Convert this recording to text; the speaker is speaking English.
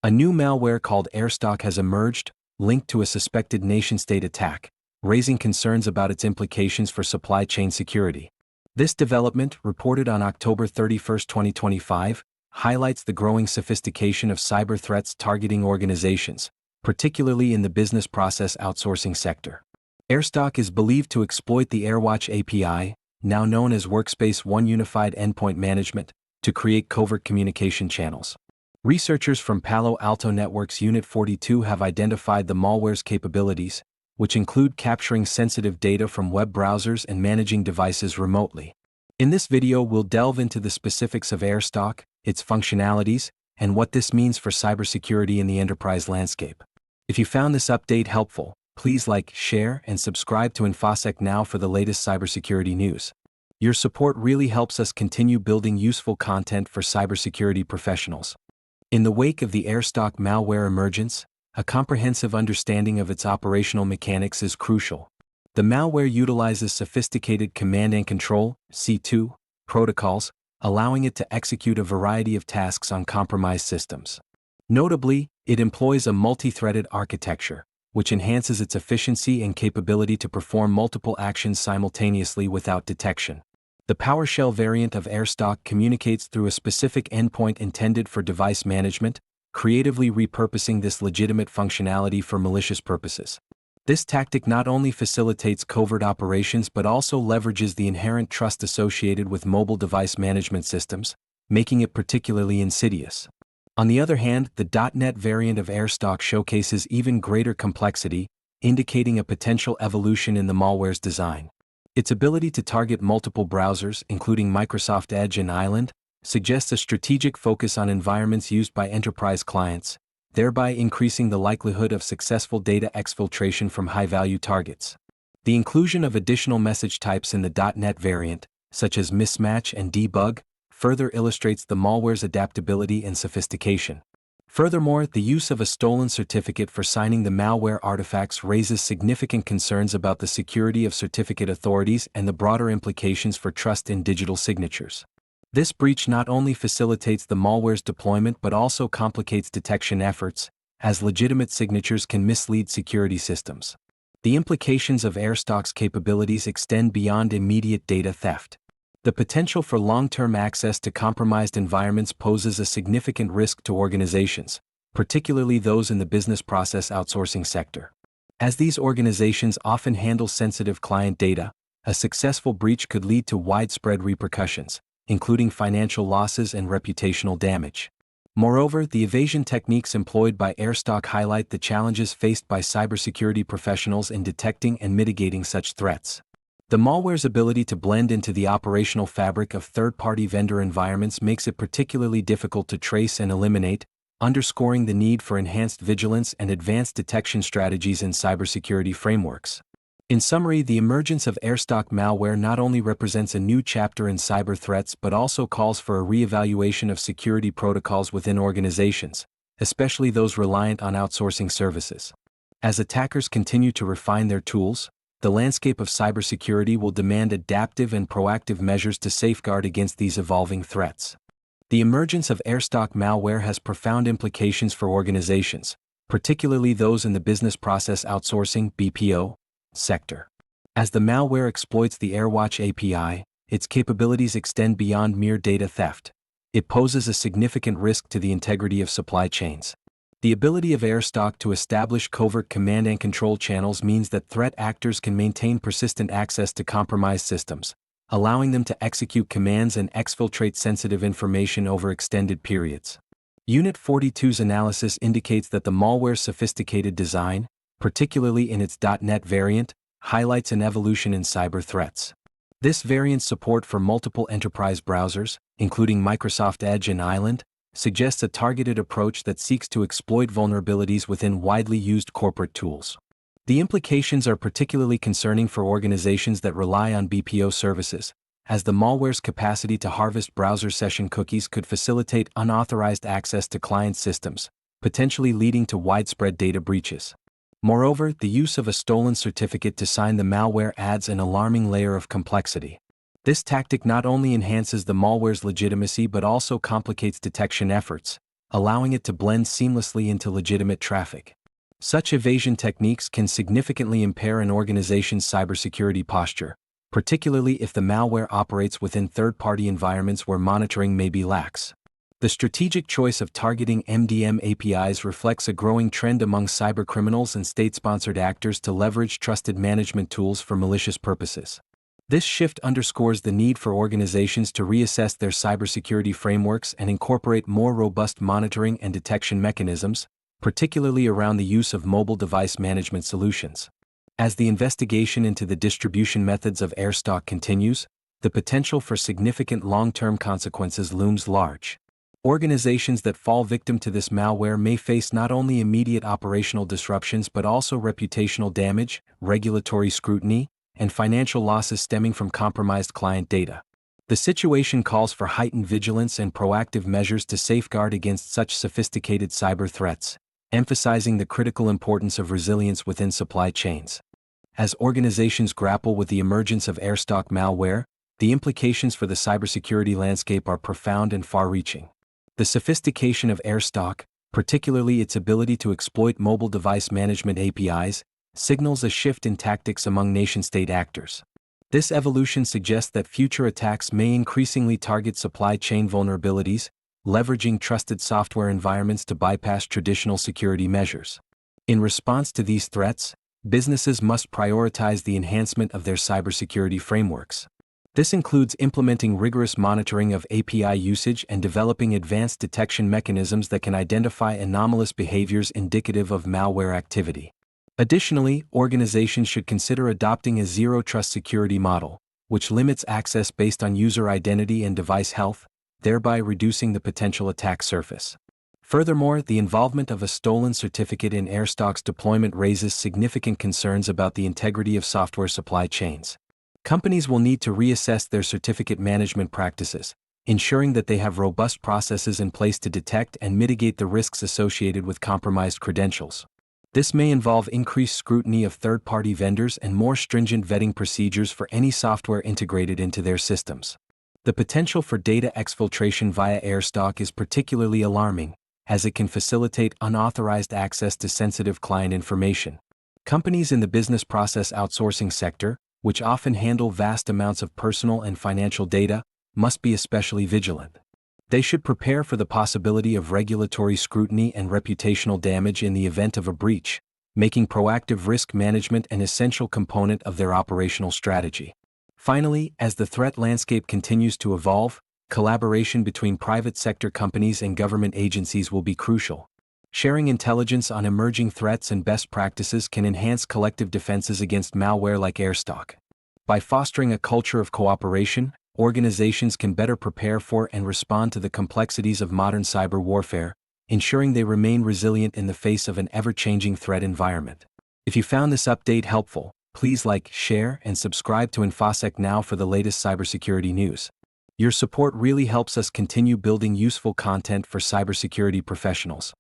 A new malware called Airstalk has emerged, linked to a suspected nation-state attack, raising concerns about its implications for supply chain security. This development, reported on October 31, 2025, highlights the growing sophistication of cyber threats targeting organizations, particularly in the business process outsourcing sector. Airstalk is believed to exploit the AirWatch API, now known as Workspace One Unified Endpoint Management, to create covert communication channels. Researchers from Palo Alto Networks Unit 42 have identified the malware's capabilities, which include capturing sensitive data from web browsers and managing devices remotely. In this video, we'll delve into the specifics of Airstalk, its functionalities, and what this means for cybersecurity in the enterprise landscape. If you found this update helpful, please like, share, and subscribe to InfoSec Now for the latest cybersecurity news. Your support really helps us continue building useful content for cybersecurity professionals. In the wake of the Airstalk malware emergence, a comprehensive understanding of its operational mechanics is crucial. The malware utilizes sophisticated command and control (C2) protocols, allowing it to execute a variety of tasks on compromised systems. Notably, it employs a multi-threaded architecture, which enhances its efficiency and capability to perform multiple actions simultaneously without detection. The PowerShell variant of Airstalk communicates through a specific endpoint intended for device management, creatively repurposing this legitimate functionality for malicious purposes. This tactic not only facilitates covert operations but also leverages the inherent trust associated with mobile device management systems, making it particularly insidious. On the other hand, the .NET variant of Airstalk showcases even greater complexity, indicating a potential evolution in the malware's design. Its ability to target multiple browsers, including Microsoft Edge and Island, suggests a strategic focus on environments used by enterprise clients, thereby increasing the likelihood of successful data exfiltration from high-value targets. The inclusion of additional message types in the .NET variant, such as mismatch and debug, further illustrates the malware's adaptability and sophistication. Furthermore, the use of a stolen certificate for signing the malware artifacts raises significant concerns about the security of certificate authorities and the broader implications for trust in digital signatures. This breach not only facilitates the malware's deployment but also complicates detection efforts, as legitimate signatures can mislead security systems. The implications of Airstalk's capabilities extend beyond immediate data theft. The potential for long-term access to compromised environments poses a significant risk to organizations, particularly those in the business process outsourcing sector. As these organizations often handle sensitive client data, a successful breach could lead to widespread repercussions, including financial losses and reputational damage. Moreover, the evasion techniques employed by Airstalk highlight the challenges faced by cybersecurity professionals in detecting and mitigating such threats. The malware's ability to blend into the operational fabric of third-party vendor environments makes it particularly difficult to trace and eliminate, underscoring the need for enhanced vigilance and advanced detection strategies in cybersecurity frameworks. In summary, the emergence of Airstalk malware not only represents a new chapter in cyber threats but also calls for a re-evaluation of security protocols within organizations, especially those reliant on outsourcing services. As attackers continue to refine their tools, the landscape of cybersecurity will demand adaptive and proactive measures to safeguard against these evolving threats. The emergence of Airstalk malware has profound implications for organizations, particularly those in the business process outsourcing (BPO) sector. As the malware exploits the AirWatch API, its capabilities extend beyond mere data theft. It poses a significant risk to the integrity of supply chains. The ability of Airstalk to establish covert command and control channels means that threat actors can maintain persistent access to compromised systems, allowing them to execute commands and exfiltrate sensitive information over extended periods. Unit 42's analysis indicates that the malware's sophisticated design, particularly in its .NET variant, highlights an evolution in cyber threats. This variant's support for multiple enterprise browsers, including Microsoft Edge and Island, suggests a targeted approach that seeks to exploit vulnerabilities within widely used corporate tools. The implications are particularly concerning for organizations that rely on BPO services, as the malware's capacity to harvest browser session cookies could facilitate unauthorized access to client systems, potentially leading to widespread data breaches. Moreover, the use of a stolen certificate to sign the malware adds an alarming layer of complexity. This tactic not only enhances the malware's legitimacy but also complicates detection efforts, allowing it to blend seamlessly into legitimate traffic. Such evasion techniques can significantly impair an organization's cybersecurity posture, particularly if the malware operates within third-party environments where monitoring may be lax. The strategic choice of targeting MDM APIs reflects a growing trend among cybercriminals and state-sponsored actors to leverage trusted management tools for malicious purposes. This shift underscores the need for organizations to reassess their cybersecurity frameworks and incorporate more robust monitoring and detection mechanisms, particularly around the use of mobile device management solutions. As the investigation into the distribution methods of Airstalk continues, the potential for significant long-term consequences looms large. Organizations that fall victim to this malware may face not only immediate operational disruptions but also reputational damage, regulatory scrutiny, and financial losses stemming from compromised client data. The situation calls for heightened vigilance and proactive measures to safeguard against such sophisticated cyber threats, emphasizing the critical importance of resilience within supply chains. As organizations grapple with the emergence of Airstalk malware, the implications for the cybersecurity landscape are profound and far-reaching. The sophistication of Airstalk, particularly its ability to exploit mobile device management APIs, signals a shift in tactics among nation-state actors. This evolution suggests that future attacks may increasingly target supply chain vulnerabilities, leveraging trusted software environments to bypass traditional security measures. In response to these threats, businesses must prioritize the enhancement of their cybersecurity frameworks. This includes implementing rigorous monitoring of API usage and developing advanced detection mechanisms that can identify anomalous behaviors indicative of malware activity. Additionally, organizations should consider adopting a zero-trust security model, which limits access based on user identity and device health, thereby reducing the potential attack surface. Furthermore, the involvement of a stolen certificate in Airstalk's deployment raises significant concerns about the integrity of software supply chains. Companies will need to reassess their certificate management practices, ensuring that they have robust processes in place to detect and mitigate the risks associated with compromised credentials. This may involve increased scrutiny of third-party vendors and more stringent vetting procedures for any software integrated into their systems. The potential for data exfiltration via Airstalk is particularly alarming, as it can facilitate unauthorized access to sensitive client information. Companies in the business process outsourcing sector, which often handle vast amounts of personal and financial data, must be especially vigilant. They should prepare for the possibility of regulatory scrutiny and reputational damage in the event of a breach, making proactive risk management an essential component of their operational strategy. Finally, as the threat landscape continues to evolve, collaboration between private sector companies and government agencies will be crucial. Sharing intelligence on emerging threats and best practices can enhance collective defenses against malware like Airstalk. By fostering a culture of cooperation, organizations can better prepare for and respond to the complexities of modern cyber warfare, ensuring they remain resilient in the face of an ever-changing threat environment. If you found this update helpful, please like, share, and subscribe to InfoSec Now for the latest cybersecurity news. Your support really helps us continue building useful content for cybersecurity professionals.